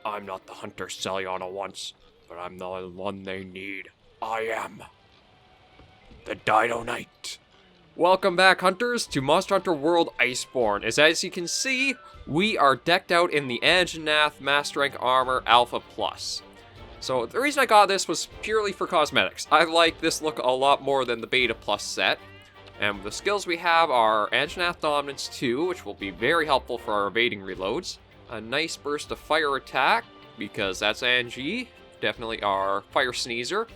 I'm not the hunter Selyana wants, but I'm the one they need. I am the DINO-KNIGHT. Welcome back, hunters, to Monster Hunter World Iceborne. As you can see, we are decked out in the Anjanath Master Rank Armor Alpha Plus. So the reason I got this was purely for cosmetics. I like this look a lot more than the Beta Plus set. And the skills we have are Anjanath Dominance 2, which will be very helpful for our evading reloads. A nice burst of fire attack, because that's Angie. Definitely our fire sneezer.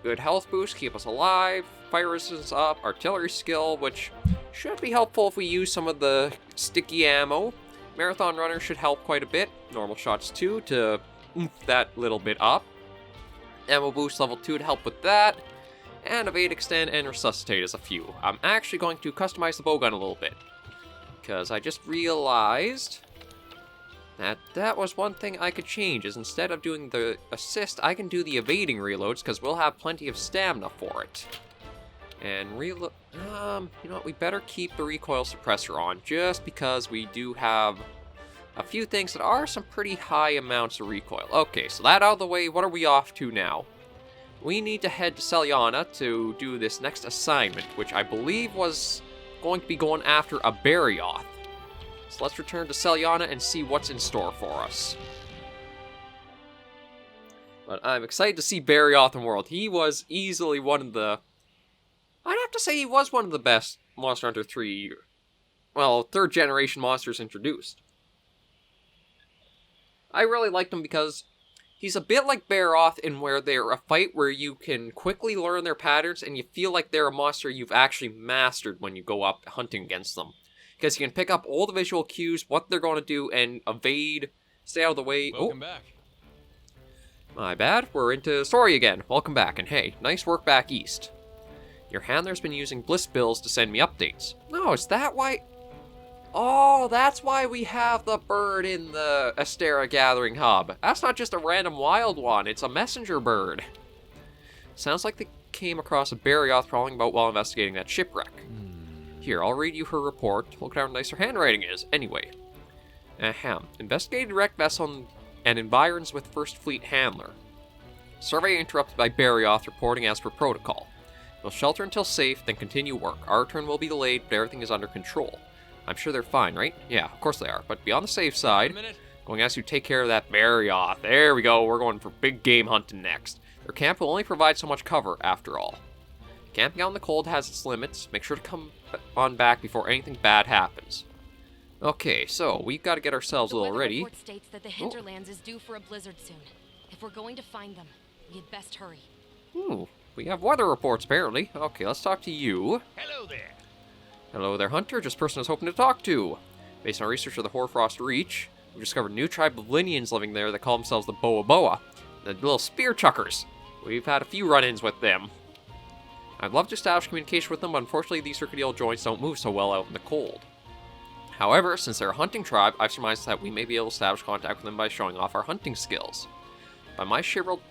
Good health boost, keep us alive. Fire resistance up, artillery skill, which should be helpful if we use some of the sticky ammo. Marathon runner should help quite a bit. Normal shots too, to oomph that little bit up. Ammo boost level 2 to help with that. And evade, extend, and resuscitate is a few. I'm actually going to customize the bowgun a little bit, because I just realized that was one thing I could change, is instead of doing the assist, I can do the evading reloads, because we'll have plenty of stamina for it. And you know what, we better keep the recoil suppressor on, just because we do have a few things that are some pretty high amounts of recoil. Okay, so that out of the way, what are we off to now? We need to head to Selyana to do this next assignment, which I believe was going to be going after a BARIOTH. So let's return to Selyana and see what's in store for us. But I'm excited to see BARIOTH in World. He was easily one of the... I'd have to say he was one of the best Monster Hunter 3... well, third generation monsters introduced. I really liked him because he's a bit like BARIOTH in where they're a fight where you can quickly learn their patterns and you feel like they're a monster you've actually mastered when you go up hunting against them. Because you can pick up all the visual cues, what they're going to do, and evade, stay out of the way. Welcome back. My bad, we're into story again. Welcome back, and hey, nice work back east. Your handler's been using bliss bills to send me updates. No, is that why... Oh, that's why we have the bird in the Astera Gathering Hub. That's not just a random wild one, it's a messenger bird. Sounds like they came across a BARIOTH prowling about while investigating that shipwreck. Here, I'll read you her report. Look at how nice her handwriting is. Anyway. Ahem. Investigated wrecked vessel and environs with First Fleet handler. Survey interrupted by BARIOTH reporting as per protocol. We'll shelter until safe, then continue work. Our return will be delayed, but everything is under control. I'm sure they're fine, right? Yeah, of course they are. But be on the safe side. Going to ask you to take care of that BARIOTH. There we go. We're going for big game hunting next. Their camp will only provide so much cover, after all. Camping out in the cold has its limits. Make sure to come on back before anything bad happens. Okay, so we've got to get ourselves a little ready. The report states that the Hinterlands is due for a blizzard soon. If we're going to find them, we had best hurry. Ooh, we have weather reports apparently. Okay, let's talk to you. Hello there. Hello there, Hunter. Just person I was hoping to talk to. Based on research of the Hoarfrost Reach, we've discovered a new tribe of Lineans living there that call themselves the Boa Boa. The little spear chuckers. We've had a few run-ins with them. I'd love to establish communication with them, but unfortunately these circudial joints don't move so well out in the cold. However, since they're a hunting tribe, I've surmised that we may be able to establish contact with them by showing off our hunting skills. By my shriveled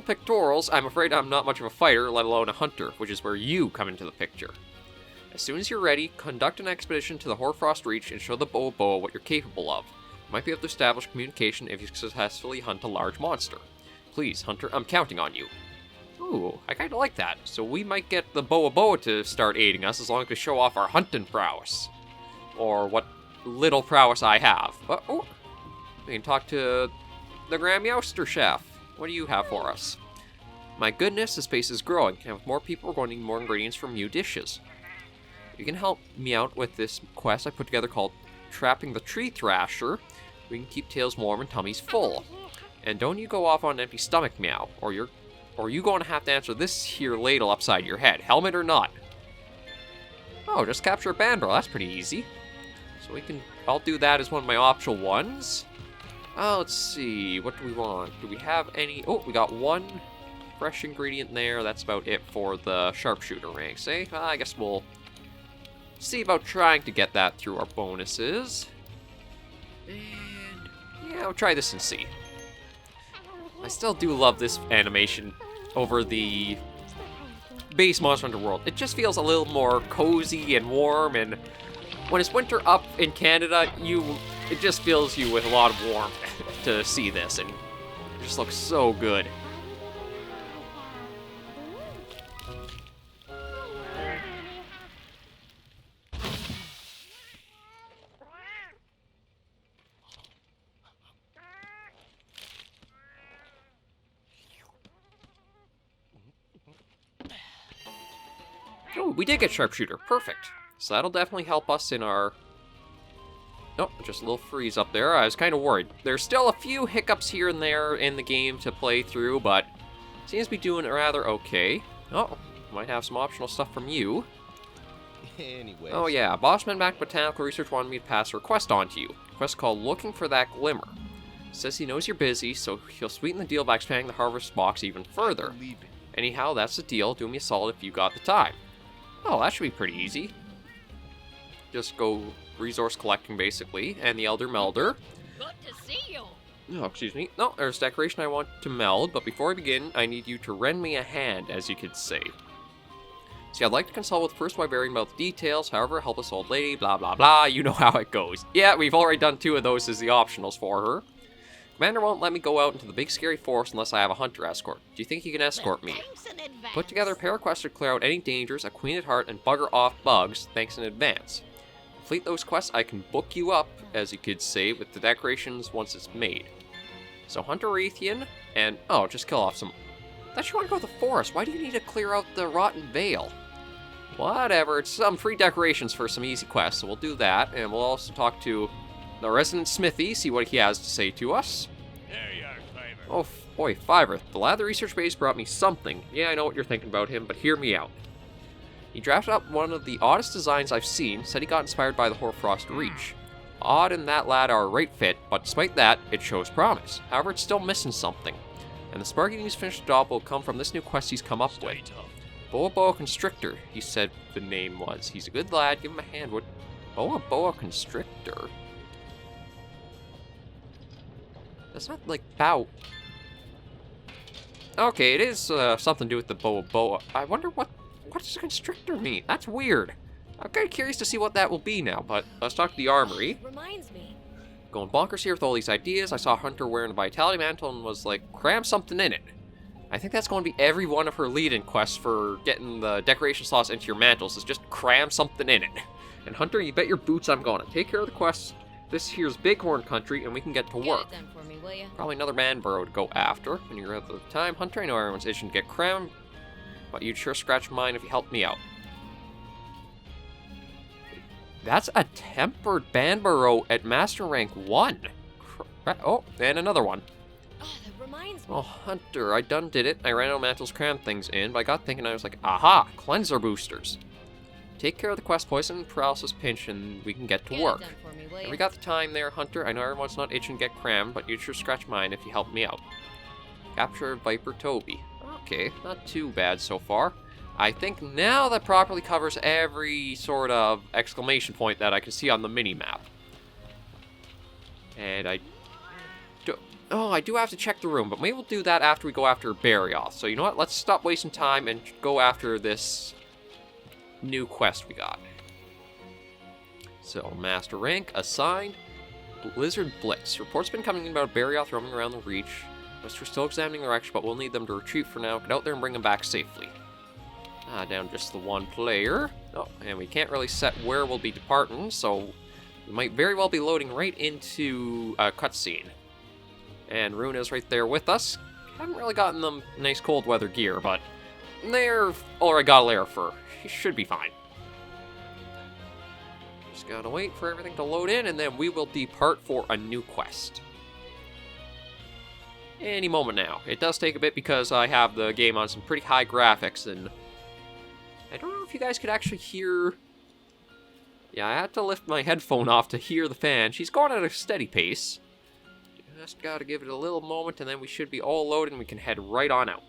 pectorals, I'm afraid I'm not much of a fighter, let alone a hunter, which is where you come into the picture. As soon as you're ready, conduct an expedition to the Hoarfrost Reach and show the Boa Boa what you're capable of. You might be able to establish communication if you successfully hunt a large monster. Please, Hunter, I'm counting on you. Ooh, I kinda like that. So we might get the Boa Boa to start aiding us as long as we show off our hunting prowess. Or what little prowess I have. But, oh, we can talk to the Graham Yoster chef. What do you have for us? My goodness, the space is growing, and with more people we're going to need more ingredients for new dishes. You can help me out with this quest I put together called Trapping the Tree Thrasher. We can keep tails warm and tummies full. And don't you go off on an empty stomach, meow, or you're going to have to answer this here ladle upside your head, helmet or not. Oh, just capture a bandrel, that's pretty easy. So I'll do that as one of my optional ones. Let's see, what do we want? Do we have any? Oh, we got one fresh ingredient there. That's about it for the sharpshooter ranks, eh? I guess we'll see about trying to get that through our bonuses. And yeah, we'll try this and see. I still do love this animation over the base Monster Hunter World. It just feels a little more cozy and warm, and when it's winter up in Canada, it just fills you with a lot of warmth. to see this, and it just looks so good. Oh, we did get sharpshooter. Perfect. So that'll definitely help us in our... Oh, just a little freeze up there. I was kind of worried. There's still a few hiccups here and there in the game to play through, but seems to be doing rather okay. Oh, might have some optional stuff from you. Anyway. Oh yeah, Bossman back Botanical Research wanted me to pass a request on to you. A quest called Looking for That Glimmer. Says he knows you're busy, so he'll sweeten the deal by expanding the harvest box even further. Anyhow, that's the deal. Do me a solid if you got the time. Oh, that should be pretty easy. Just go resource collecting, basically, and the Elder Melder. Good to see you. Oh, excuse me. No, there's a decoration I want to meld, but before I begin, I need you to lend me a hand, as you could say. See, I'd like to consult with First Wyverian about the details, however, helpless old lady, blah blah blah, you know how it goes. Yeah, we've already done 2 of those as the optionals for her. Commander won't let me go out into the big scary forest unless I have a hunter escort. Do you think you can escort me? Put together a pair of quests to clear out any dangers, a queen at heart, and bugger off bugs, thanks in advance. Complete those quests, I can book you up, as you could say, with the decorations once it's made. So Hunter Raytheon, and oh, just kill off some... I thought you want to go to the forest. Why do you need to clear out the Rotten Vale? Whatever, it's some free decorations for some easy quests, so we'll do that, and we'll also talk to the resident smithy, see what he has to say to us. There you are, Fiver. Oh boy, Fiver, the lad at the research base brought me something. Yeah, I know what you're thinking about him, but hear me out. He drafted up one of the oddest designs I've seen, said he got inspired by the Hoarfrost Reach. Odd and that lad are a right fit, but despite that, it shows promise. However, it's still missing something. And the spark he needs to finish the job will come from this new quest he's come up with. Boa Boa Constrictor, he said the name was. He's a good lad, give him a hand. What? Boa Boa Constrictor? That's not like bow. Okay, it is something to do with the Boa Boa. I wonder what does a constrictor mean? That's weird. I'm kind of curious to see what that will be now, but let's talk to the armory. Reminds me. Going bonkers here with all these ideas. I saw Hunter wearing a vitality mantle and was like, cram something in it. I think that's going to be every one of her lead-in quests for getting the decoration slots into your mantles, is just cram something in it. And Hunter, you bet your boots I'm going to take care of the quests. This here's Bighorn country, and we can get to work. Get it done for me, will ya? Probably another man burrow to go after. When you're at the time, Hunter, I know everyone's itching to get crammed, but you'd sure scratch mine if you helped me out. That's a tempered Banburrow at Master Rank 1. Oh, and another one. Oh, that reminds me. Oh, Hunter, I done did it. I ran out of Mantle's cram things in, but I got thinking, I was like, aha, cleanser boosters. Take care of the quest poison and paralysis pinch, and we can get to work. It done for me, will ya? And we got the time there, Hunter. I know everyone's not itching to get crammed, but you'd sure scratch mine if you help me out. Capture Viper Toby. Okay, not too bad so far. I think now that properly covers every sort of exclamation point that I can see on the mini-map. And I do have to check the room, but maybe we'll do that after we go after BARIOTH. So you know what, let's stop wasting time and go after this new quest we got. So, Master Rank, assigned, Blizzard Blitz. Reports been coming in about BARIOTH roaming around the Reach. We're still examining the wreckage, but we'll need them to retreat for now. Get out there and bring them back safely. Down just the one player. Oh, and we can't really set where we'll be departing, so we might very well be loading right into a cutscene. And Runa's right there with us. Haven't really gotten them nice cold weather gear, but they're already got a layer of fur. She should be fine. Just gotta wait for everything to load in, and then we will depart for a new quest. Any moment now. It does take a bit because I have the game on some pretty high graphics, and I don't know if you guys could actually hear... Yeah, I had to lift my headphone off to hear the fan. She's going at a steady pace. Just gotta give it a little moment, and then we should be all loaded, and we can head right on out.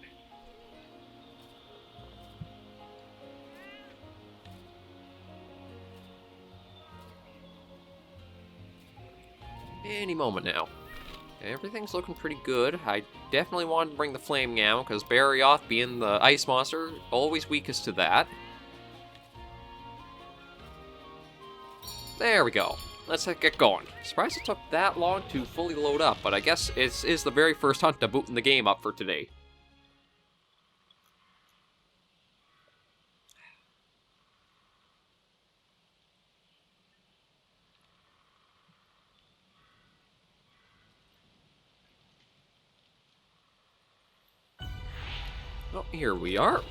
Any moment now. Everything's looking pretty good. I definitely wanted to bring the flaming ammo, because BARIOTH, being the ice monster, always weakest to that. There we go. let's get going. Surprised it took that long to fully load up, but I guess it is the very first hunt to booting the game up for today. Oh, here we are.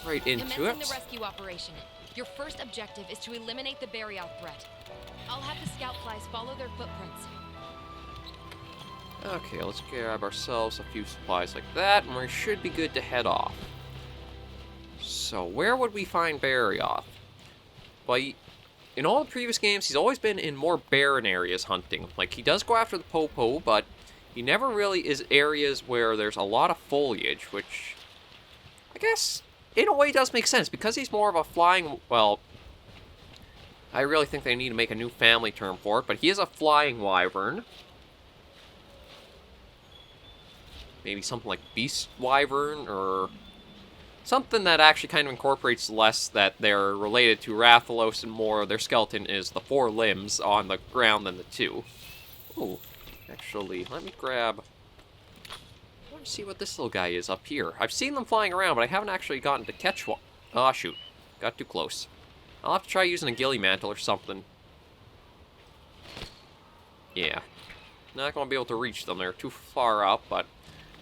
Right into Commencing it. the rescue operation. Your first objective is to eliminate the BARIOTH threat. I'll have the scout flies follow their footprints. Okay, let's grab ourselves a few supplies like that, and we should be good to head off. So, where would we find BARIOTH? Well, in all the previous games, he's always been in more barren areas hunting. Like, he does go after the Popo, but he never really is areas where there's a lot of foliage, which I guess in a way does make sense, because he's more of a flying, well, I really think they need to make a new family term for it, but he is a flying wyvern. Maybe something like beast wyvern, or something that actually kind of incorporates less that they're related to Rathalos and more their skeleton is the 4 limbs on the ground than the 2. Ooh, actually, let me grab... I want to see what this little guy is up here. I've seen them flying around, but I haven't actually gotten to catch one. Oh, shoot. Got too close. I'll have to try using a ghillie mantle or something. Yeah. Not going to be able to reach them. They're too far up, but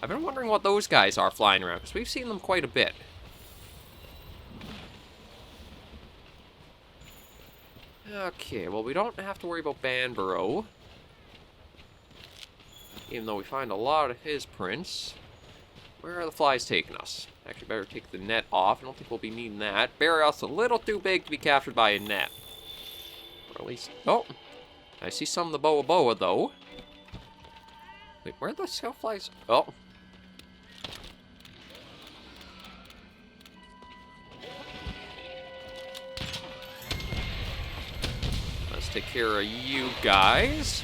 I've been wondering what those guys are flying around, because we've seen them quite a bit. Okay, well, we don't have to worry about Banbaro. Even though we find a lot of his prints. Where are the flies taking us? Actually, better take the net off. I don't think we'll be needing that. BARIOTH's a little too big to be captured by a net. Or at least... Oh! I see some of the Boa Boa, though. Wait, where are the scout flies? Oh. Let's take care of you guys.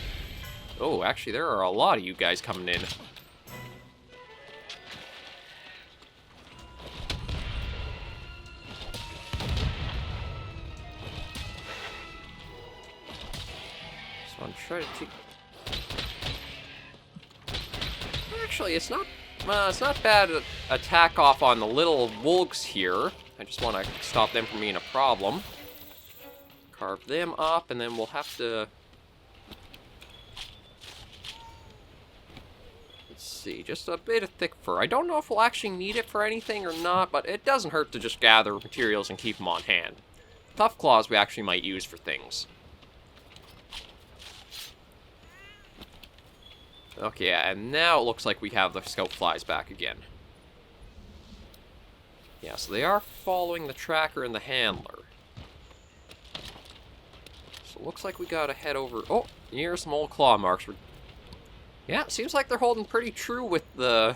Oh, actually, there are a lot of you guys coming in. So I'm trying to take... Actually, it's not bad to attack off on the little wolves here. I just want to stop them from being a problem. Carve them up, and then we'll have to... See, just a bit of thick fur. I don't know if we'll actually need it for anything or not, but it doesn't hurt to just gather materials and keep them on hand. Tough claws we actually might use for things. Okay, yeah, and now it looks like we have the scout flies back again. Yeah, so they are following the tracker and the handler. So it looks like we gotta head over... Oh, here's some old claw marks. Yeah, it seems like they're holding pretty true with the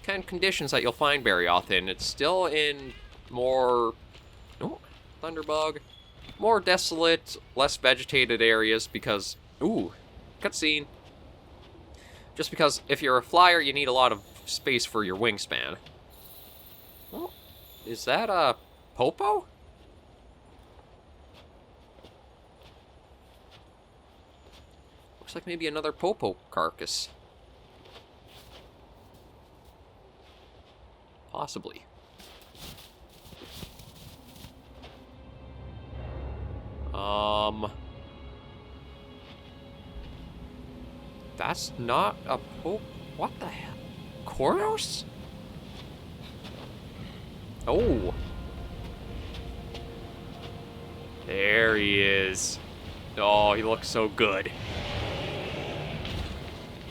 kind of conditions that you'll find BARIOTH in. It's still in more... Oh, Thunderbug. More desolate, less vegetated areas because... Ooh, cutscene. Just because if you're a flyer, you need a lot of space for your wingspan. Oh, is that a Popo? Looks like maybe another Popo carcass. Possibly. That's not a Popo. What the hell? Koros? Oh. There he is. Oh, he looks so good.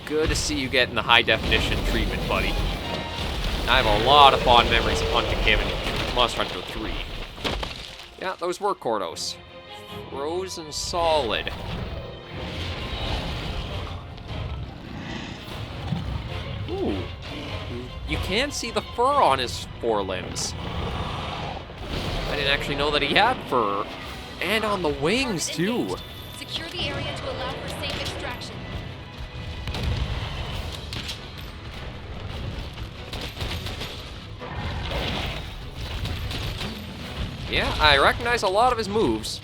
Good to see you getting the high definition treatment, buddy. I have a lot of fond memories of hunting him in Monster Hunter 3. Yeah, those were Kordos. Frozen solid. Ooh. You can see the fur on his forelimbs. I didn't actually know that he had fur. And on the wings, too. Secure the area to allow for safe extraction. Yeah, I recognize a lot of his moves.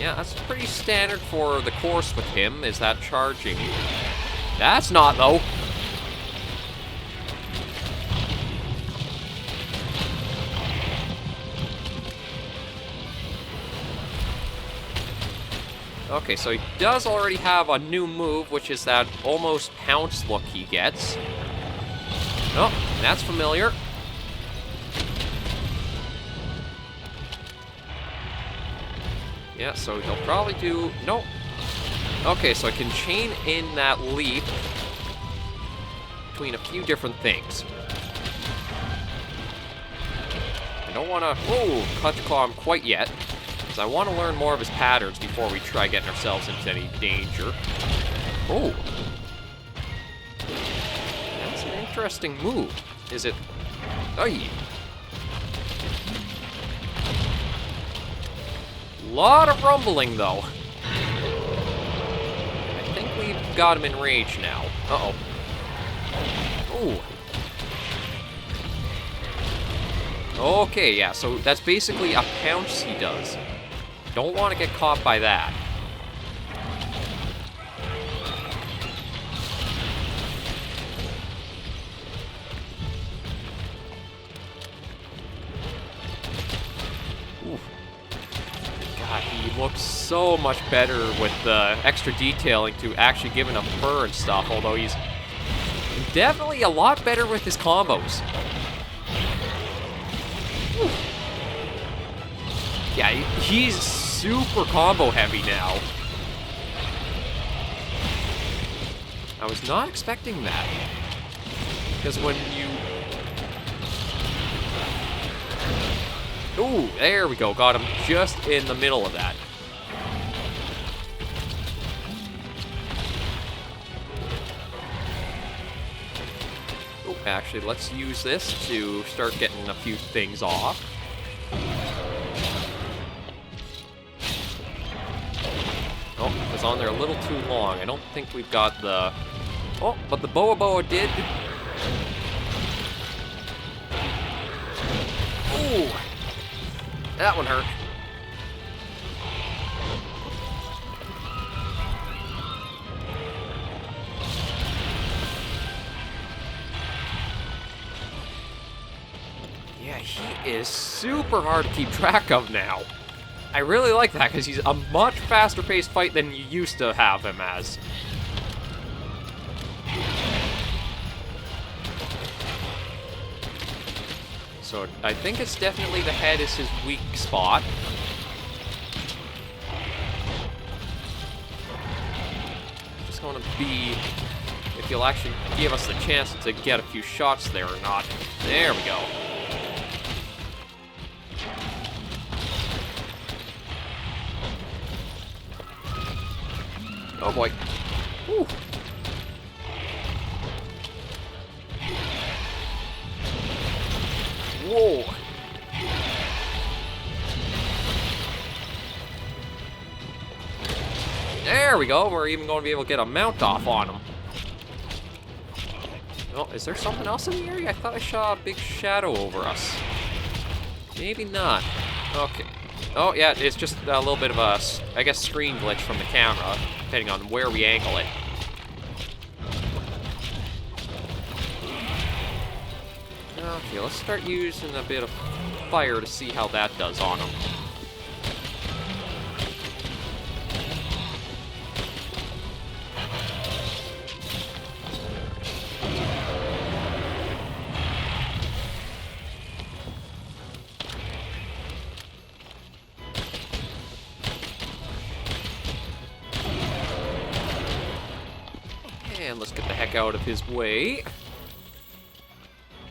Yeah, that's pretty standard for the course with him, is that charging. That's not, though. Okay, so he does already have a new move, which is that almost pounce look he gets. Oh, that's familiar. Yeah, so he'll probably do... Nope. Okay, so I can chain in that leap between a few different things. I don't want to... Oh, Clutch Claw him quite yet. Because I want to learn more of his patterns before we try getting ourselves into any danger. Oh. That's an interesting move. Is it... Oy. Lot of rumbling, though. I think we've got him in range now. Uh-oh. Ooh. Okay, yeah, so that's basically a pounce he does. Don't want to get caught by that. Ooh. God, he looks so much better with the extra detailing to actually giving him fur and stuff, although he's definitely a lot better with his combos. Whew. Yeah, he's super combo heavy now. I was not expecting that. Because when you... Ooh, there we go. Got him just in the middle of that. Oh, actually, let's use this to start getting a few things off. Oh, it was on there a little too long. I don't think we've got the... Oh, but the Boa did. Ooh! That one hurt. Yeah, he is super hard to keep track of now. I really like that, because he's a much faster-paced fight than you used to have him as. So I think it's definitely the head is his weak spot. Just going to be if he'll actually give us the chance to get a few shots there or not. There we go. Oh boy. Whew. Whoa. There we go. We're even going to be able to get a mount off on him. Oh, is there something else in the area? I thought I saw a big shadow over us. Maybe not. Okay. Oh, yeah, it's just a little bit of a, I guess, screen glitch from the camera, depending on where we angle it. Okay, let's start using a bit of fire to see how that does on him. And let's get the heck out of his way.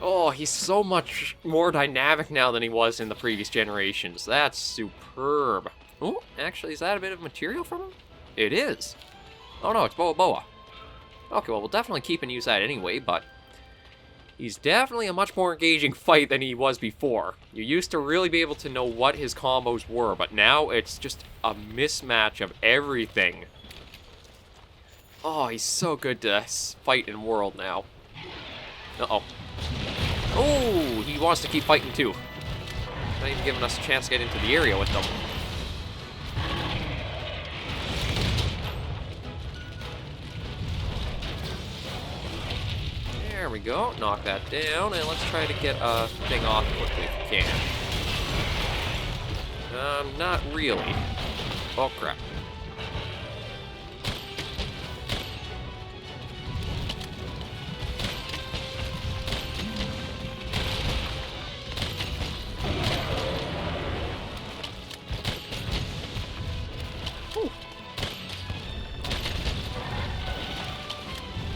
Oh, he's so much more dynamic now than he was in the previous generations. That's superb. Oh, actually, is that a bit of material from him? It is. Oh no, it's Boa. Okay, well, we'll definitely keep and use that anyway, but he's definitely a much more engaging fight than he was before. You used to really be able to know what his combos were, but now it's just a mismatch of everything. Oh, he's so good to fight in World now. Uh-oh. Oh, he wants to keep fighting too. Not even giving us a chance to get into the area with them. go. Knock that down, and let's try to get a thing off quickly if we can. Not really. Oh, crap.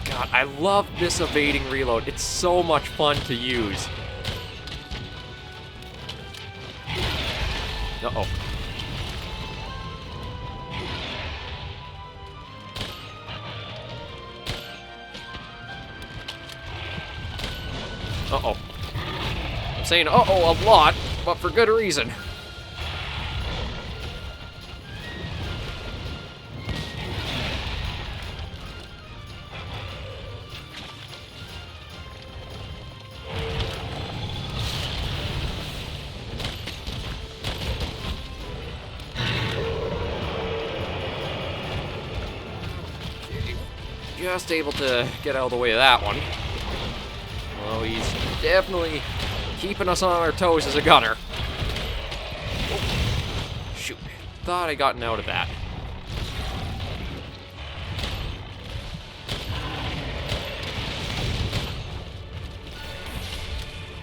God, I love this evading reload. It's so much fun to use. Uh-oh. Uh-oh. I'm saying uh-oh a lot, but for good reason. Just able to get out of the way of that one. Well, he's definitely keeping us on our toes as a gunner. Oh, shoot. Thought I gotten out of that.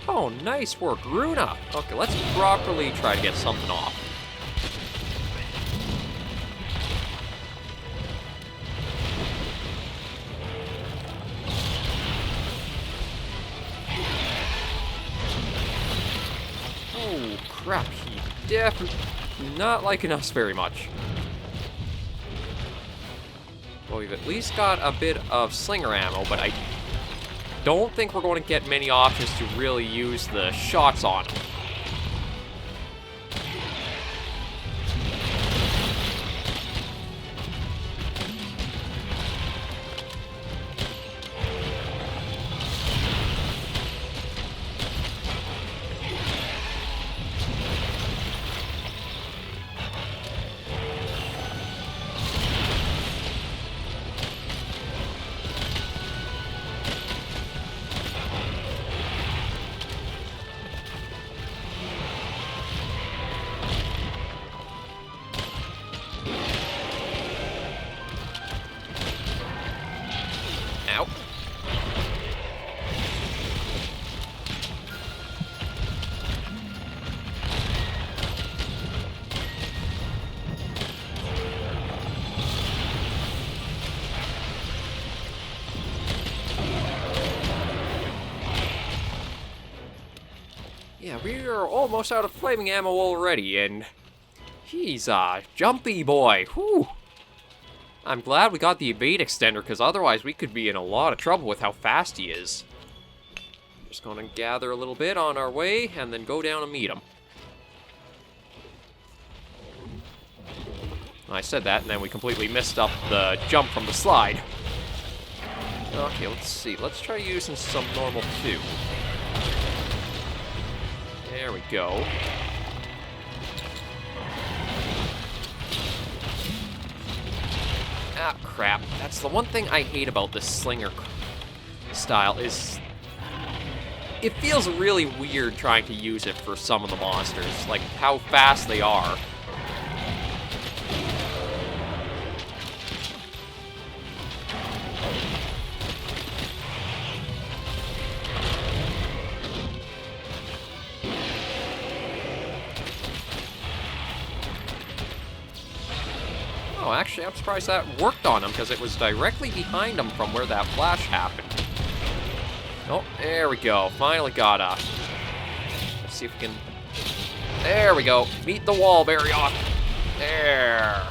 Oh, nice work, Runa. Okay, let's properly try to get something off. Oh, crap. He definitely not liking us very much. Well, we've at least got a bit of slinger ammo, but I don't think we're going to get many options to really use the shots on him. Ow. Yeah, we are almost out of flaming ammo already, and he's a jumpy boy. Whew. I'm glad we got the evade extender, because otherwise we could be in a lot of trouble with how fast he is. Just gonna gather a little bit on our way, and then go down and meet him. I said that, and then we completely missed up the jump from the slide. Okay, let's see. Let's try using some normal 2. There we go. Ah, crap. That's the one thing I hate about this slinger style is it feels really weird trying to use it for some of the monsters, like how fast they are. Oh, actually, I'm surprised that worked on him, because it was directly behind him from where that flash happened. Oh, there we go. Finally got us. Let's see if we can... There we go. Meet the wall, BARIOTH. There.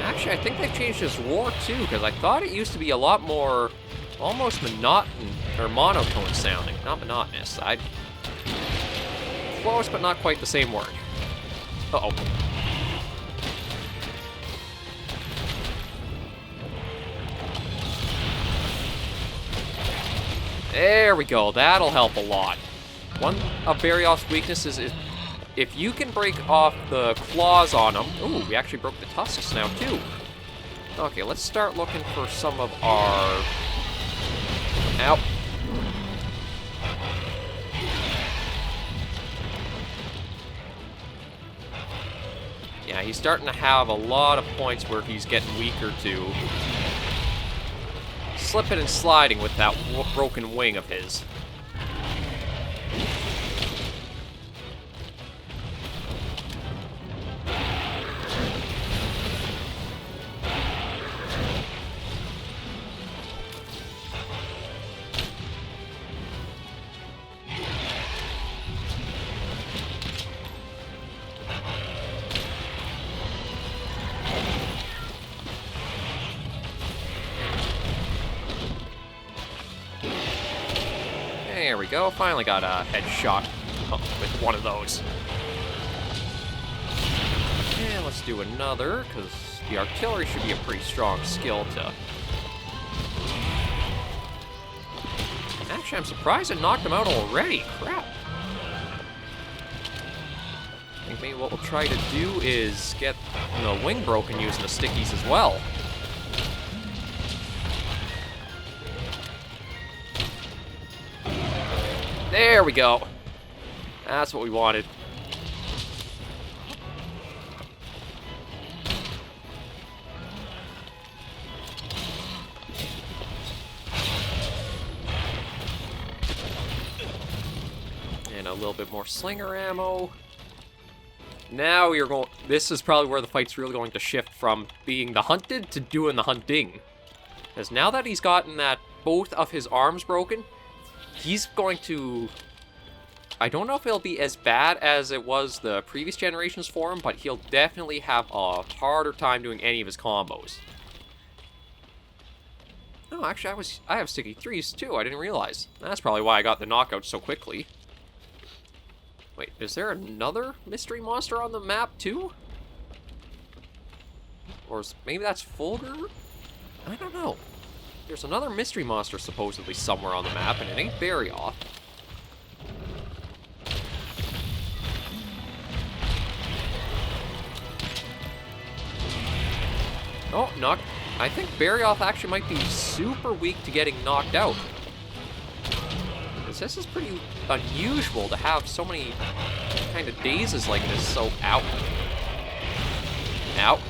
Actually, I think they've changed his roar too, because I thought it used to be a lot more almost monotone sounding. Not monotonous. Close, but not quite the same word. Uh-oh. There we go. That'll help a lot. One of Barioth's weaknesses is if you can break off the claws on him... Ooh, we actually broke the tusks now, too. Okay, let's start looking for some of our... Ow. Yeah, he's starting to have a lot of points where he's getting weaker too. Slipping and sliding with that broken wing of his. There we go, finally got a headshot with one of those. And let's do another, because the artillery should be a pretty strong skill to... Actually, I'm surprised it knocked him out already. Crap. I think maybe what we'll try to do is get the wing broken using the stickies as well. There we go. That's what we wanted. And a little bit more slinger ammo. Now you're going... This is probably where the fight's really going to shift from being the hunted to doing the hunting. Because now that he's gotten that both of his arms broken, he's going to... I don't know if it'll be as bad as it was the previous generations for him, but he'll definitely have a harder time doing any of his combos. Oh, actually, I have sticky threes too. I didn't realize. That's probably why I got the knockout so quickly. Wait, is there another mystery monster on the map too? Or maybe that's Fulgur? I don't know. There's another mystery monster supposedly somewhere on the map, and it ain't Barioth. Oh, knock. I think Barioth actually might be super weak to getting knocked out. This is pretty unusual to have so many kind of dazes like this, so ow. Ow.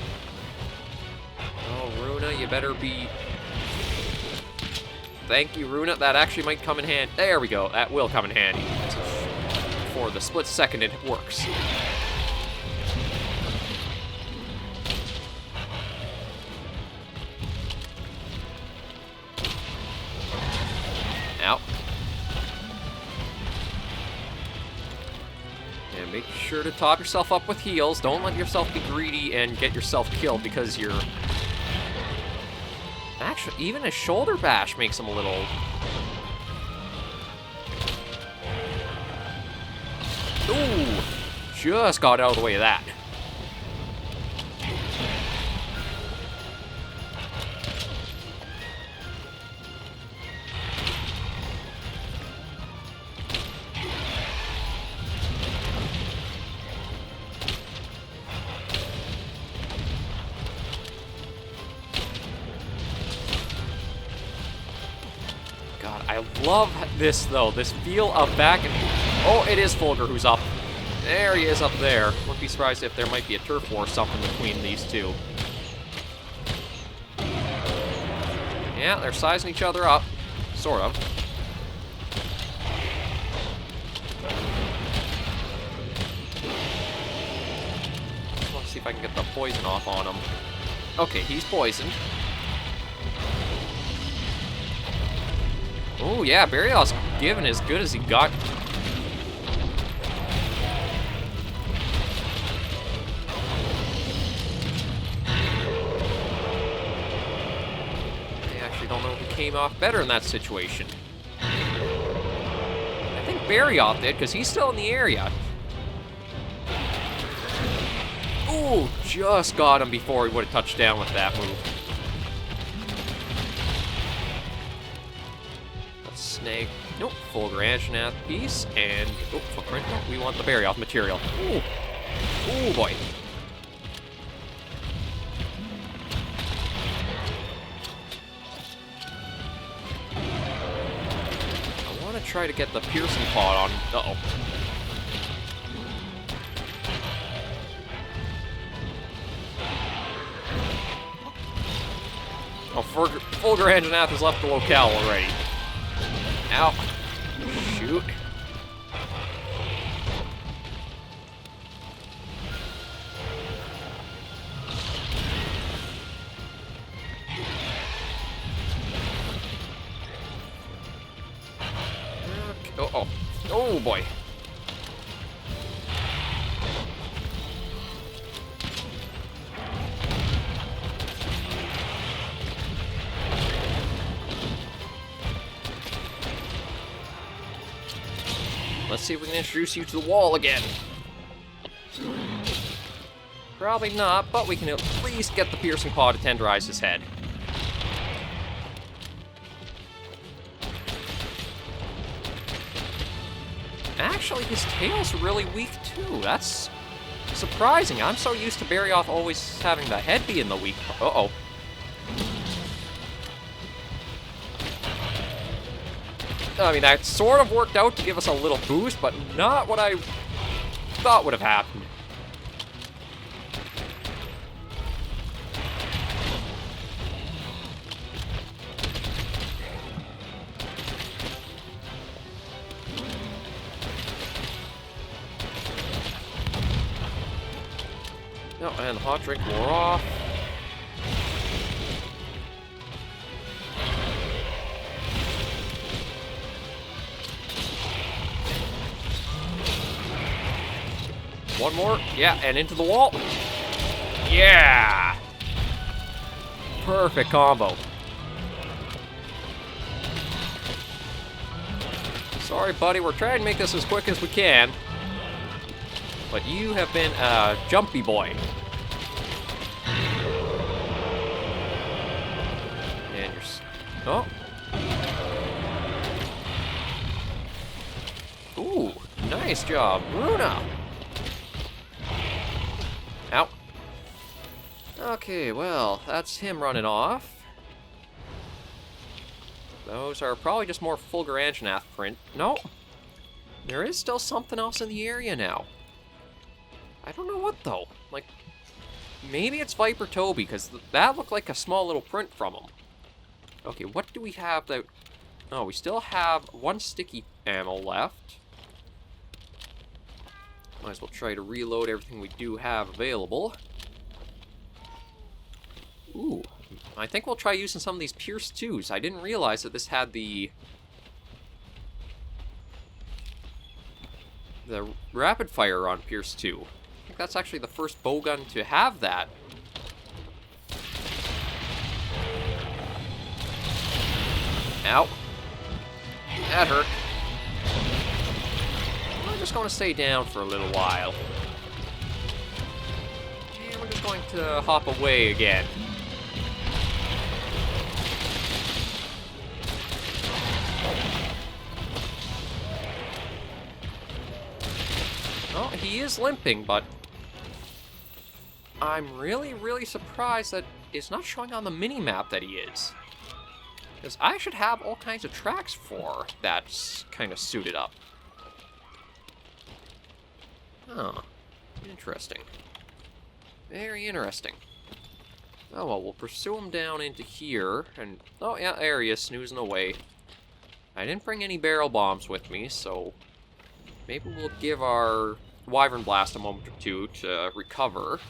Oh, Runa, you better be... Thank you, Runa. That actually might come in handy. There we go. That will come in handy. For the split second it works. Ow. And make sure to top yourself up with heals. Don't let yourself be greedy and get yourself killed because you're... Actually, even a shoulder bash makes him a little... Ooh! Just got out of the way of that. I love this, though. This feel of back and... Oh, it is Fulgur who's up. There he is up there. Wouldn't be surprised if there might be a turf war or something between these two. Yeah, they're sizing each other up. Sort of. Let's see if I can get the poison off on him. Okay, he's poisoned. Oh, yeah, Barioth's giving as good as he got. I actually don't know who came off better in that situation. I think Barioth did, because he's still in the area. Ooh, just got him before he would have touched down with that move. snag. Nope, full Grandshanath piece, and oh, footprint. Nope, we want the BARIOTH material. Ooh, ooh boy. I want to try to get the piercing pod on. Uh-oh. Oh, full Grandshanath has left the locale already. Ow. Shoot. Okay. Oh, oh boy. Let's see if we can introduce you to the wall again. Probably not, but we can at least get the piercing paw to tenderize his head. Actually, his tail's really weak too. That's surprising. I'm so used to BARIOTH always having the head be in the weak part. Uh-oh. I mean, that sort of worked out to give us a little boost, but not what I thought would have happened. No, and the hot drink wore off. One more. Yeah, and into the wall. Yeah! Perfect combo. Sorry, buddy. We're trying to make this as quick as we can. But you have been a jumpy boy. And you're... Oh. Ooh, nice job, Runa. Ow. Okay, well, that's him running off. Those are probably just more full Grandshanath print. No. There is still something else in the area now. I don't know what, though. Like, maybe it's Viper Toby, because that looked like a small little print from him. Okay, what do we have that... Oh, we still have one sticky ammo left. Might as well try to reload everything we do have available. Ooh, I think we'll try using some of these Pierce 2s. I didn't realize that this had the rapid fire on Pierce 2. I think that's actually the first bowgun to have that. Ow. That hurt. I'm just going to stay down for a little while. And we're just going to hop away again. Oh, he is limping, but I'm really, really surprised that it's not showing on the mini-map that he is. Because I should have all kinds of tracks for that's kind of suited up. Oh, interesting. Very interesting. Oh well, we'll pursue him down into here, and... Oh yeah, there he is, snoozing away. I didn't bring any barrel bombs with me, so... Maybe we'll give our Wyvern Blast a moment or two to recover.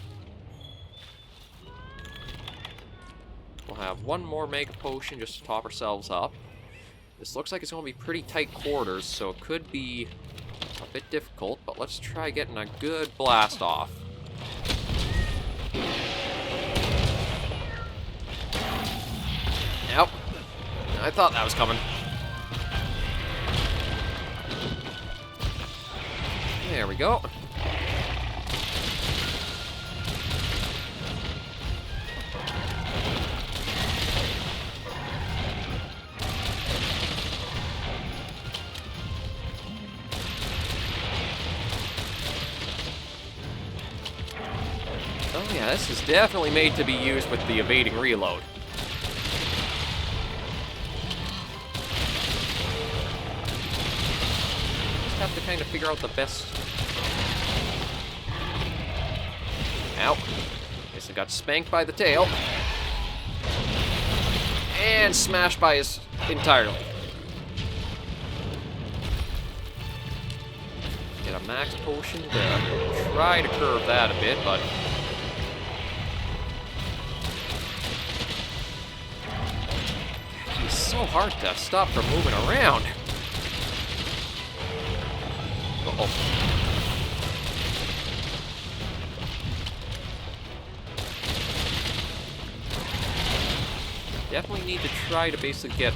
We'll have one more Mega Potion just to top ourselves up. This looks like it's going to be pretty tight quarters, so it could be a bit difficult, but let's try getting a good blast off. Yep. I thought that was coming. There we go. Yeah, this is definitely made to be used with the evading reload. Just have to kind of figure out the best... Ow. Guess I got spanked by the tail. And smashed by his entirely. Get a max potion to try to curve that a bit, but... He's so hard to stop from moving around. Uh-oh. Definitely need to try to basically get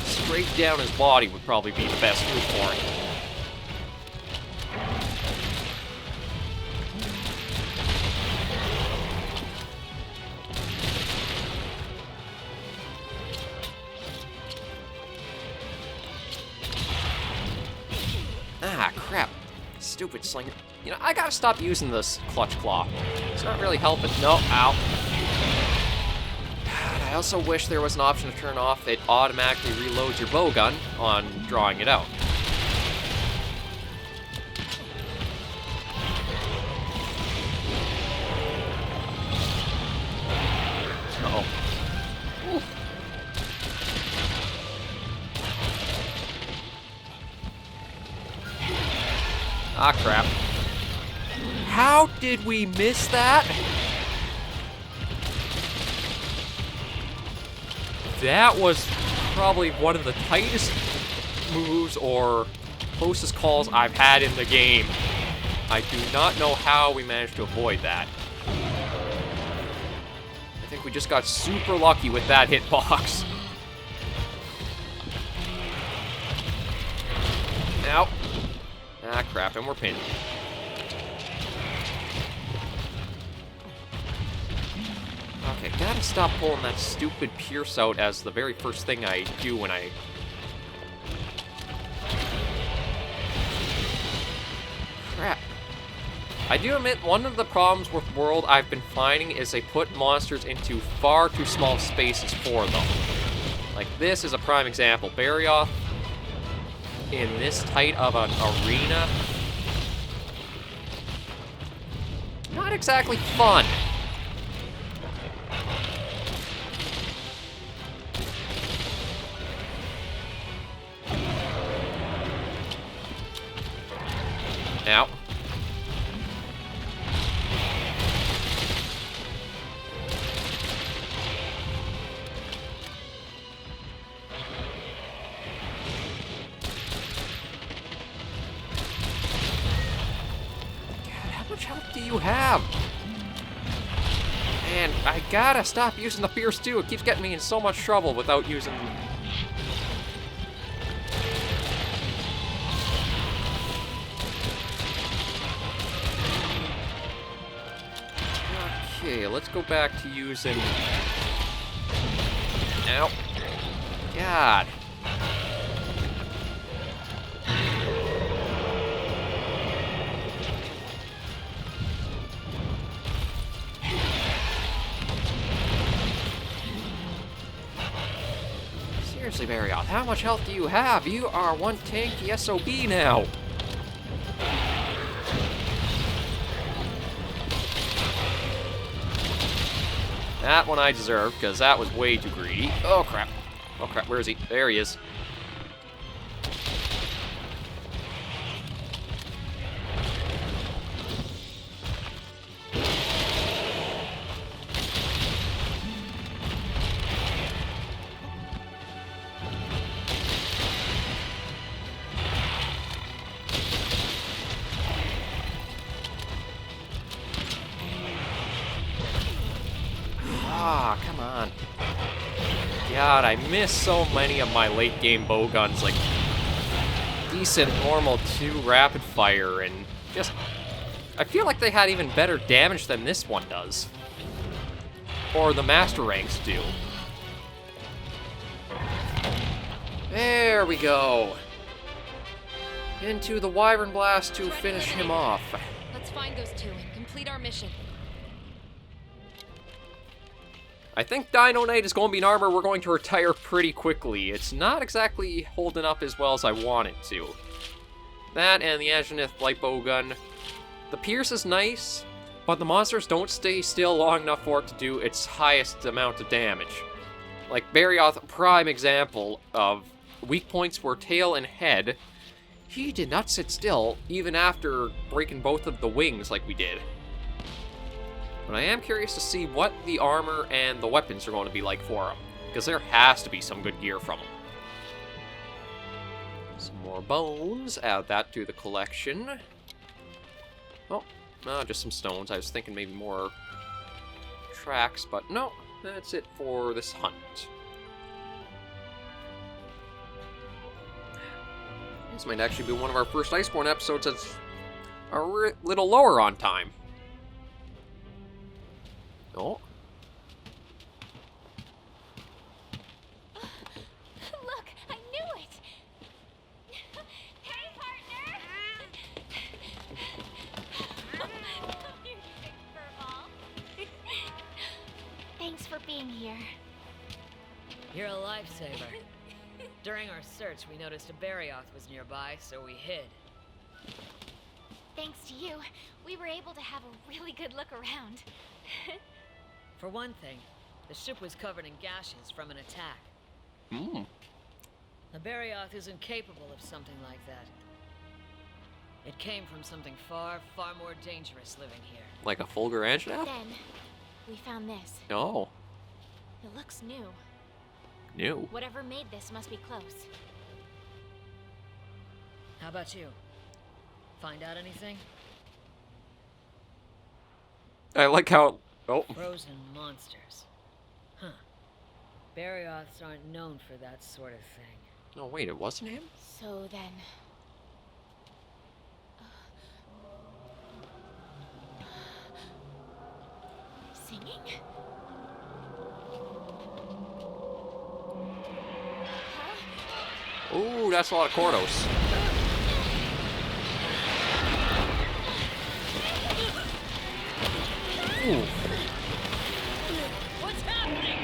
straight down his body would probably be the best move for him. Ah, crap. Stupid slinger. You know, I gotta stop using this clutch claw. It's not really helping. No, ow. I also wish there was an option to turn off. It automatically reloads your bowgun on drawing it out. Uh-oh. Ooh. Ah, crap. How did we miss that? That was probably one of the tightest moves or closest calls I've had in the game. I do not know how we managed to avoid that. I think we just got super lucky with that hitbox. Ow. Ah, crap, and we're pinned. Okay, gotta stop pulling that stupid pierce out as the very first thing I do when I... Crap. I do admit, one of the problems with World I've been finding is they put monsters into far too small spaces for them. Like, this is a prime example. BARIOTH, in this tight of an arena, not exactly fun. Ow. How much health do you have? Man, I gotta stop using the Fierce too. It keeps getting me in so much trouble without using... Okay, let's go back to using... Ow. God. Seriously, BARIOTH, how much health do you have? You are one tanky SOB now. That one I deserved, because that was way too greedy. Oh, crap. Oh, crap. Where is he? There he is. Ah, come on. God, I miss so many of my late game bow guns, like decent normal 2 rapid fire, and just I feel like they had even better damage than this one does. Or the master ranks do. There we go. Into the Wyvern Blast to finish him off. Let's find those two and complete our mission. I think DINO-KNIGHT is going to be an armor we're going to retire pretty quickly. It's not exactly holding up as well as I want it to. That and the Azenith Lipo gun. The Pierce is nice, but the monsters don't stay still long enough for it to do its highest amount of damage. Like BARIOTH, a prime example of weak points were tail and head. He did not sit still, even after breaking both of the wings like we did. But I am curious to see what the armor and the weapons are going to be like for him, because there has to be some good gear from him. Some more bones, add that to the collection. Oh, no, just some stones. I was thinking maybe more tracks, but no, that's it for this hunt. This might actually be one of our first Iceborne episodes that's a little lower on time. Oh. Look, I knew it! Hey, partner! You sick furball. Thanks for being here. You're a lifesaver. During our search, we noticed a BARIOTH was nearby, so we hid. Thanks to you, we were able to have a really good look around. For one thing, the ship was covered in gashes from an attack. The BARIOTH isn't capable of something like that. It came from something far, far more dangerous living here. Like a Fulgur Anjanath? Then, we found this. No. It looks new. New. Whatever made this must be close. How about you? Find out anything? I like how... Oh. Frozen monsters. Huh. BARIOTHs aren't known for that sort of thing. Oh, wait, it wasn't him? So then... Singing? Huh? Ooh, that's a lot of Kordos. Ooh. What's happening?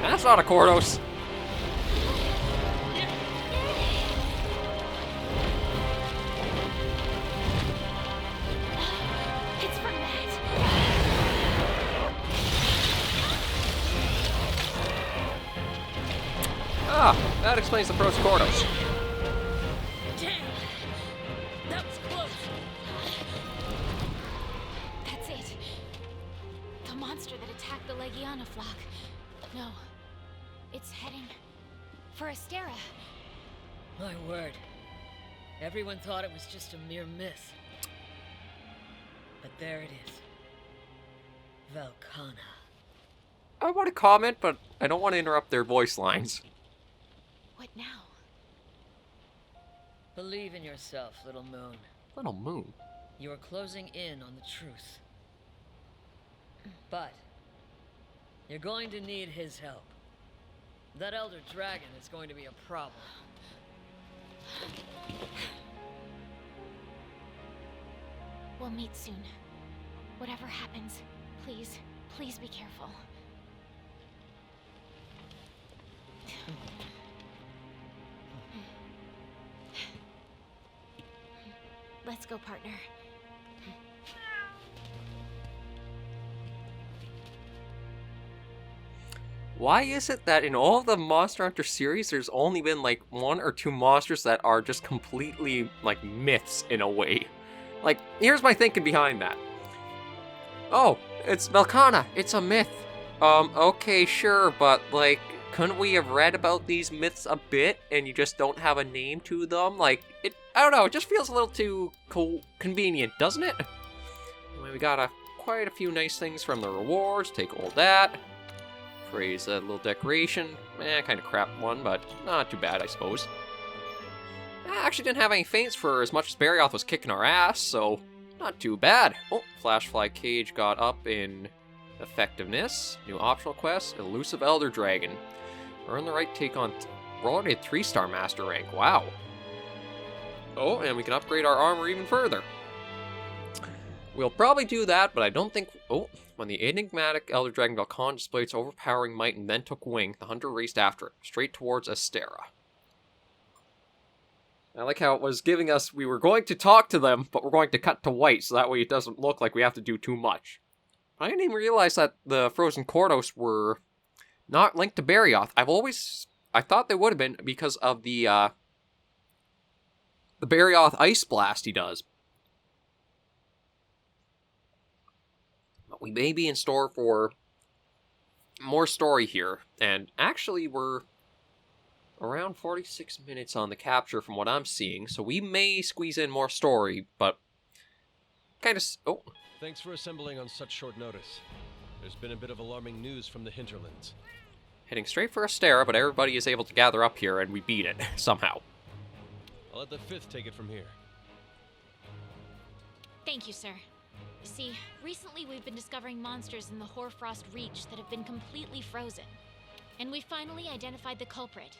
That's not a Kordos. It's from that. Ah, that explains the pros of Kordos. Damn! That was close! That's it. The monster that attacked the Legiana flock. No. It's heading for Astera. My word. Everyone thought it was just a mere myth. But there it is. Velkhana. I want to comment, but I don't want to interrupt their voice lines. What now? Believe in yourself, little moon. Little moon. You are closing in on the truth. But you're going to need his help. That elder dragon is going to be a problem. We'll meet soon. Whatever happens, please, please be careful. Let's go, partner. Why is it that in all of the Monster Hunter series, there's only been like 1 or 2 monsters that are just completely like myths in a way? Like, here's my thinking behind that. Oh, it's Velkhana. It's a myth. Okay, sure, but like, couldn't we have read about these myths a bit and you just don't have a name to them? Like, I don't know, it just feels a little too convenient, doesn't it? Anyway, we got quite a few nice things from the rewards. Take all that. Praise that little decoration. Kind of crap one, but not too bad, I suppose. I actually didn't have any feints for as much as BARIOTH was kicking our ass, so not too bad. Oh, Flashfly Cage got up in effectiveness. New optional quest, Elusive Elder Dragon. Earn the right to take on... We're already at 3-star Master rank, wow. Oh, and we can upgrade our armor even further. We'll probably do that, but I don't think... Oh, When the enigmatic Elder Dragon Velkhana displayed its overpowering might and then took wing, the hunter raced after it, straight towards Astera. I like how it was giving us, we were going to talk to them, but we're going to cut to white, so that way it doesn't look like we have to do too much. I didn't even realize that the Frozen Kordos were not linked to Barioth. I thought they would have been because of the Barioth Ice Blast he does. But we may be in store for more story here, and actually we're around 46 minutes on the capture from what I'm seeing, so we may squeeze in more story, but kind of... Oh. Thanks for assembling on such short notice. There's been a bit of alarming news from the Hinterlands. Heading straight for Astera, but everybody is able to gather up here, and we beat it, somehow. I'll let the 5th take it from here. Thank you, sir. See, recently we've been discovering monsters in the Hoarfrost Reach that have been completely frozen. And we finally identified the culprit.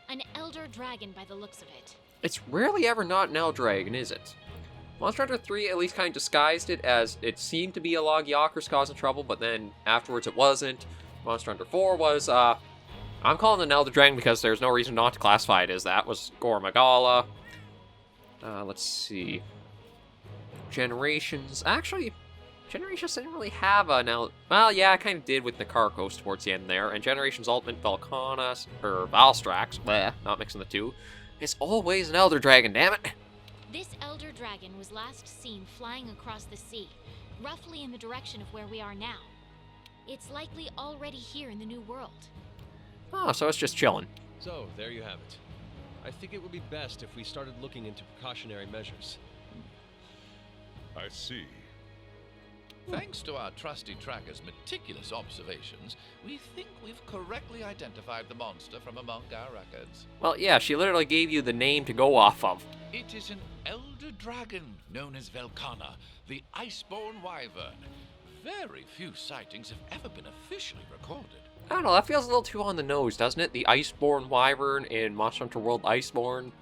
An Elder Dragon by the looks of it. It's rarely ever not an Elder Dragon, is it? Monster Hunter 3 at least kind of disguised it as it seemed to be a Logiakers causing trouble, but then afterwards it wasn't. Monster Hunter 4 was, I'm calling it an Elder Dragon because there's no reason not to classify it as that. Was Gore Magala. Let's see. Generations. Actually, Generations didn't really have an Elder... Well, yeah, I kind of did with Nikarkos towards the end there. And Generations Ultimate Velkhana, or Valstrax, bleh, not mixing the two. It's always an Elder Dragon, damn it! This Elder Dragon was last seen flying across the sea, roughly in the direction of where we are now. It's likely already here in the New World. Oh, so it's just chilling. So, there you have it. I think it would be best if we started looking into precautionary measures. I see. Thanks to our trusty tracker's meticulous observations, we think we've correctly identified the monster from among our records. Well, yeah, she literally gave you the name to go off of. It is an elder dragon known as Velkhana, the Iceborne wyvern. Very few sightings have ever been officially recorded. I don't know, that feels a little too on the nose, doesn't it? The Iceborne wyvern in Monster Hunter World Iceborne.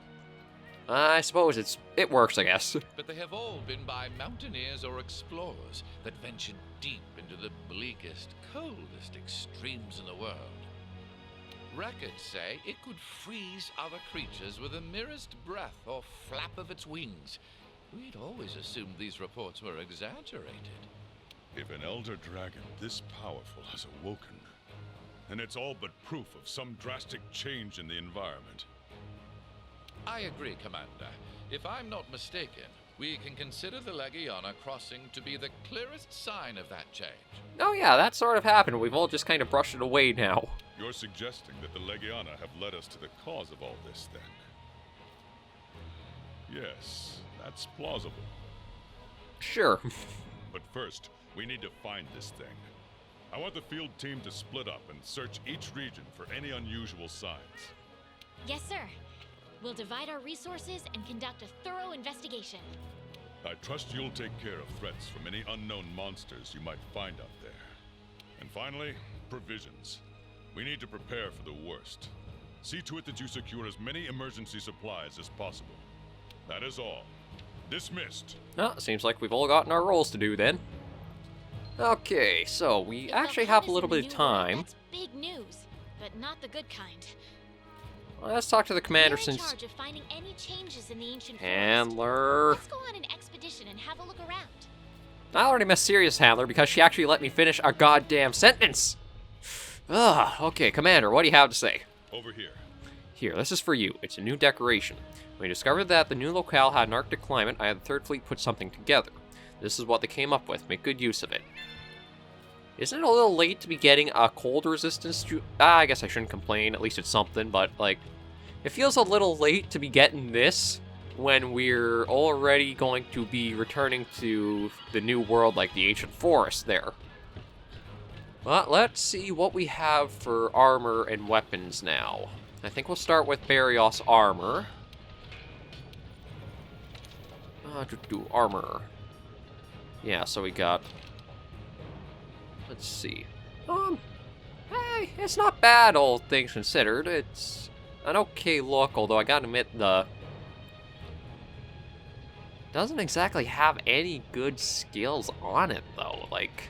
I suppose it works, I guess. But they have all been by mountaineers or explorers that ventured deep into the bleakest, coldest extremes in the world. Records say it could freeze other creatures with the merest breath or flap of its wings. We'd always assumed these reports were exaggerated. If an elder dragon this powerful has awoken, then it's all but proof of some drastic change in the environment. I agree, Commander. If I'm not mistaken, we can consider the Legiana crossing to be the clearest sign of that change. Oh yeah, that sort of happened. We've all just kind of brushed it away now. You're suggesting that the Legiana have led us to the cause of all this, then? Yes, that's plausible. Sure. But first, we need to find this thing. I want the field team to split up and search each region for any unusual signs. Yes, sir. We'll divide our resources and conduct a thorough investigation. I trust you'll take care of threats from any unknown monsters you might find out there. And finally, provisions. We need to prepare for the worst. See to it that you secure as many emergency supplies as possible. That is all. Dismissed. Oh, seems like we've all gotten our roles to do then. Okay, so we actually have a little bit of time. That's big news, but not the good kind. Well, let's talk to the commander We're in since... charge of finding any changes in the ancient forest. Handler... Let's go on an expedition and have a look around. I already missed Serious Handler because she actually let me finish a goddamn sentence. Ugh, okay, Commander, what do you have to say? Over here. Here, this is for you. It's a new decoration. When we discovered that the new locale had an Arctic climate, I had the 3rd Fleet put something together. This is what they came up with. Make good use of it. Isn't it a little late to be getting a cold resistance to... I guess I shouldn't complain. At least it's something, but, like... It feels a little late to be getting this when we're already going to be returning to the new world, like the ancient forest there. But let's see what we have for armor and weapons now. I think we'll start with Barioth's armor. Armor. Yeah, so we got... Let's see. Hey, it's not bad, all things considered. It's an okay look, although I gotta admit, doesn't exactly have any good skills on it, though. Like,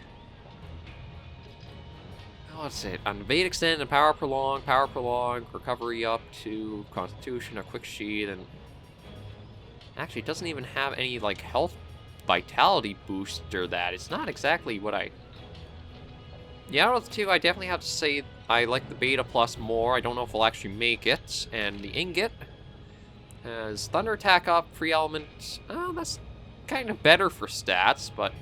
what's it? On evade extend and power prolong, recovery up to constitution, a quick sheet, and actually it doesn't even have any like health vitality booster. That it's not exactly what I. Yeah, out of the two, I definitely have to say I like the Beta Plus more. I don't know if we'll actually make it. And the Ingot has Thunder Attack up, Free Element. Oh, that's kind of better for stats, but...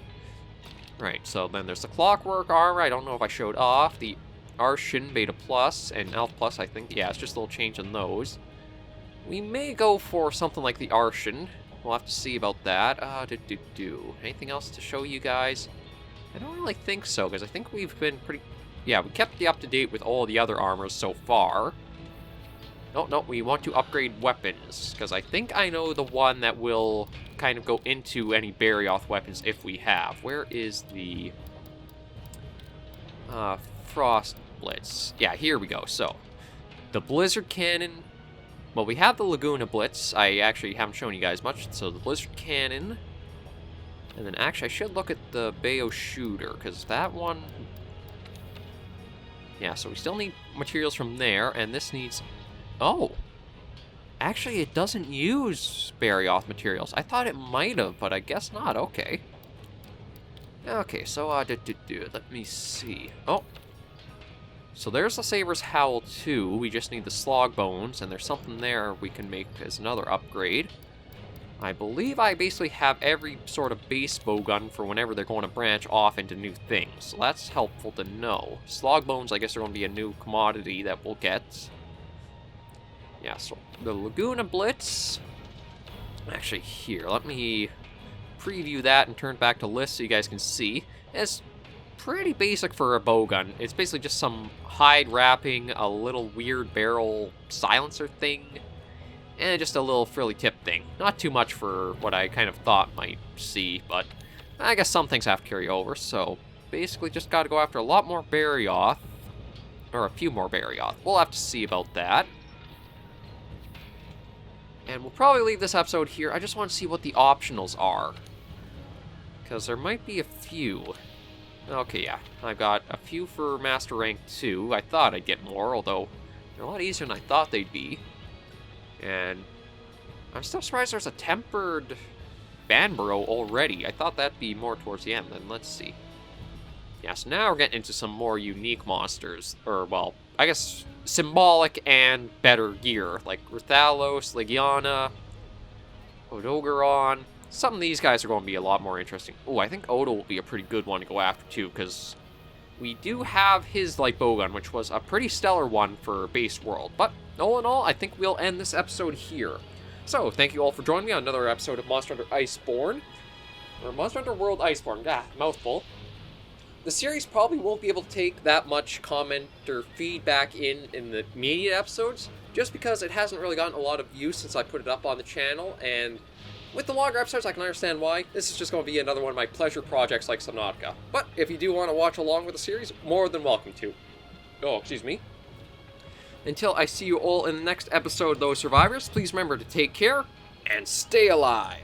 Right, so then there's the Clockwork Armor. I don't know if I showed off. The Arshin Beta Plus and Elf Plus, I think. Yeah, it's just a little change in those. We may go for something like the Arshin. We'll have to see about that. Anything else to show you guys? I don't really think so, because I think we've been pretty... Yeah, we kept the up-to-date with all the other armors so far. No, we want to upgrade weapons, because I think I know the one that will kind of go into any Barioth weapons if we have. Where is the... Frost Blitz? Yeah, here we go. So, the Blizzard Cannon... Well, we have the Laguna Blitz. I actually haven't shown you guys much. So, the Blizzard Cannon... And then actually I should look at the Bayo Shooter, because that one... Yeah, so we still need materials from there, and this needs... Oh! Actually, it doesn't use Barioth materials. I thought it might have, but I guess not. Okay. Okay, so, let me see. Oh! So there's the Saber's Howl too. We just need the Slog Bones, and there's something there we can make as another upgrade. I believe I basically have every sort of base bowgun for whenever they're going to branch off into new things. So that's helpful to know. Slog Bones, I guess, are going to be a new commodity that we'll get. Yeah, so the Laguna Blitz. Actually, here, let me preview that and turn back to list so you guys can see. It's pretty basic for a bowgun. It's basically just some hide wrapping, a little weird barrel silencer thing. And just a little frilly tip thing. Not too much for what I kind of thought might see, but I guess some things have to carry over, so basically just gotta go after a lot more Barioth. Or a few more Barioth. We'll have to see about that. And we'll probably leave this episode here. I just want to see what the optionals are. Because there might be a few. Okay, yeah. I've got a few for Master Rank 2. I thought I'd get more, although they're a lot easier than I thought they'd be. And I'm still surprised there's a tempered Banburo already. I thought that'd be more towards the end, then let's see. Yeah, so now we're getting into some more unique monsters. Or, well, I guess symbolic and better gear. Like Rathalos, Legiana, Odogaron. Some of these guys are going to be a lot more interesting. Oh, I think Odo will be a pretty good one to go after too, because we do have his light bowgun, which was a pretty stellar one for base world. But all in all, I think we'll end this episode here. So, thank you all for joining me on another episode of Monster Hunter Iceborne. Or Monster Hunter World Iceborne. Mouthful. The series probably won't be able to take that much comment or feedback in the immediate episodes, just because it hasn't really gotten a lot of views since I put it up on the channel, and with the longer episodes, I can understand why. This is just going to be another one of my pleasure projects like Subnautica. But if you do want to watch along with the series, more than welcome to. Oh, excuse me. Until I see you all in the next episode, though, survivors, please remember to take care and stay alive.